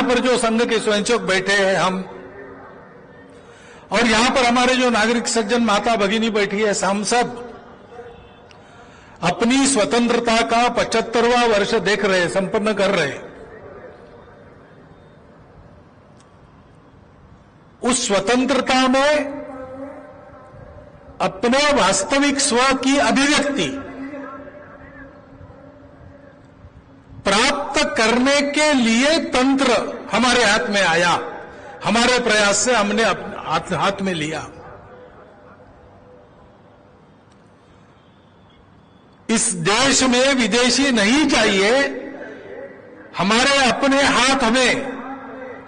यहां पर जो संघ के स्वयंसेवक बैठे हैं हम, और यहां पर हमारे जो नागरिक सज्जन माता भगिनी बैठी है, हम सब अपनी स्वतंत्रता का 75वां वर्ष देख रहे, संपन्न कर रहे। उस स्वतंत्रता में अपने वास्तविक स्व की अभिव्यक्ति प्राप्त करने के लिए तंत्र हमारे हाथ में आया, हमारे प्रयास से हमने हाथ में लिया। इस देश में विदेशी नहीं चाहिए, हमारे अपने हाथ में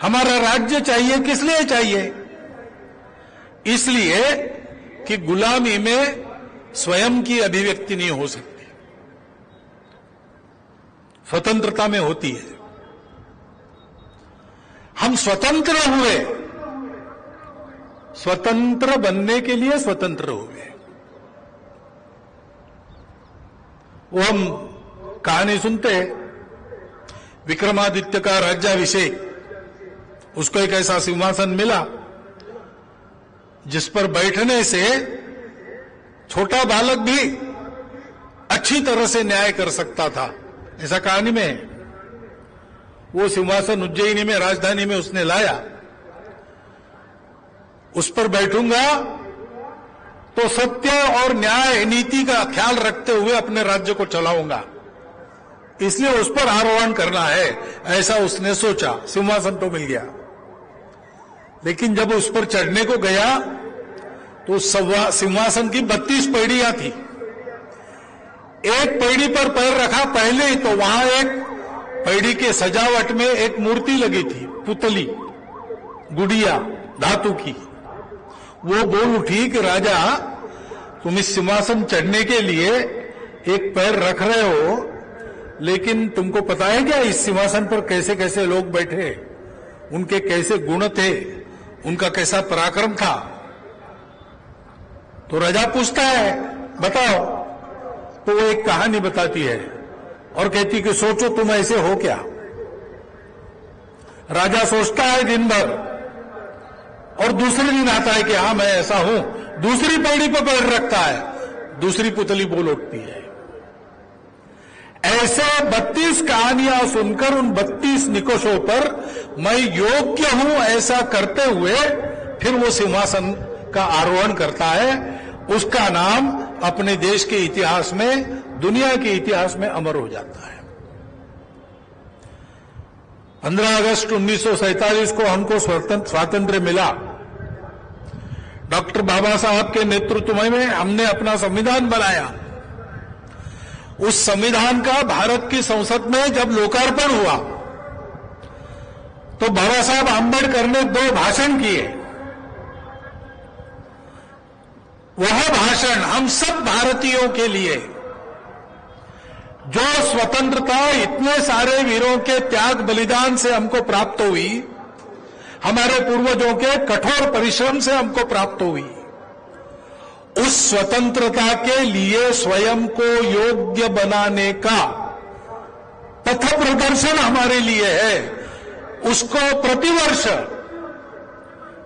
हमारा राज्य चाहिए। किस लिए चाहिए? इसलिए कि गुलामी में स्वयं की अभिव्यक्ति नहीं हो सकती, स्वतंत्रता में होती है। हम स्वतंत्र हुए, स्वतंत्र बनने के लिए स्वतंत्र हुए। वो हम कहानी सुनते, विक्रमादित्य का राज्याभिषेक, उसको एक ऐसा सिंहासन मिला जिस पर बैठने से छोटा बालक भी अच्छी तरह से न्याय कर सकता था, ऐसा कहानी में है। वो सिंहासन उज्जैनी में, राजधानी में उसने लाया। उस पर बैठूंगा तो सत्य और न्याय नीति का ख्याल रखते हुए अपने राज्य को चलाऊंगा, इसलिए उस पर आरोहण करना है, ऐसा उसने सोचा। सिंहासन तो मिल गया, लेकिन जब उस पर चढ़ने को गया तो सिंहासन की 32 पैड़ियां थी। एक पैड़ी पर पैर रखा पहले ही तो वहां एक पैड़ी के सजावट में एक मूर्ति लगी थी, पुतली, गुड़िया धातु की। वो बोल उठी कि राजा, तुम इस सिंहासन चढ़ने के लिए एक पैर रख रहे हो, लेकिन तुमको पता है क्या इस सिंहासन पर कैसे कैसे लोग बैठे, उनके कैसे गुण थे, उनका कैसा पराक्रम था? तो राजा पूछता है, बताओ। तो वो एक कहानी बताती है और कहती कि सोचो तुम ऐसे हो क्या। राजा सोचता है दिन भर, और दूसरे दिन आता है कि हाँ मैं ऐसा हूं, दूसरी पैड़ी पर पैर रखता है, दूसरी पुतली बोल उठती है। ऐसे 32 कहानियां सुनकर उन 32 निकोषों पर मैं योग्य हूं ऐसा करते हुए फिर वो सिंहासन का आरोहण करता है। उसका नाम अपने देश के इतिहास में, दुनिया के इतिहास में अमर हो जाता है। 15 अगस्त 1947 को हमको स्वातंत्र्य मिला। डॉक्टर बाबा साहब के नेतृत्व में हमने अपना संविधान बनाया। उस संविधान का भारत की संसद में जब लोकार्पण हुआ तो बाबा साहब आंबेडकर ने 2 भाषण किए। वह भाषण हम सब भारतीयों के लिए, जो स्वतंत्रता इतने सारे वीरों के त्याग बलिदान से हमको प्राप्त हुई, हमारे पूर्वजों के कठोर परिश्रम से हमको प्राप्त हुई, उस स्वतंत्रता के लिए स्वयं को योग्य बनाने का पथ प्रदर्शन हमारे लिए है। उसको प्रतिवर्ष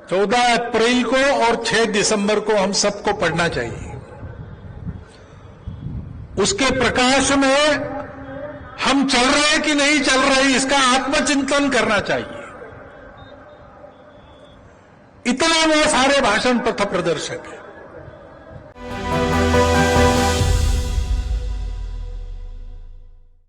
14 अप्रैल को और 6 दिसंबर को हम सबको पढ़ना चाहिए। उसके प्रकाश में हम चल रहे हैं कि नहीं चल रहे, इसका आत्मचिंतन करना चाहिए। इतना वो सारे भाषण पथ प्रदर्शक है।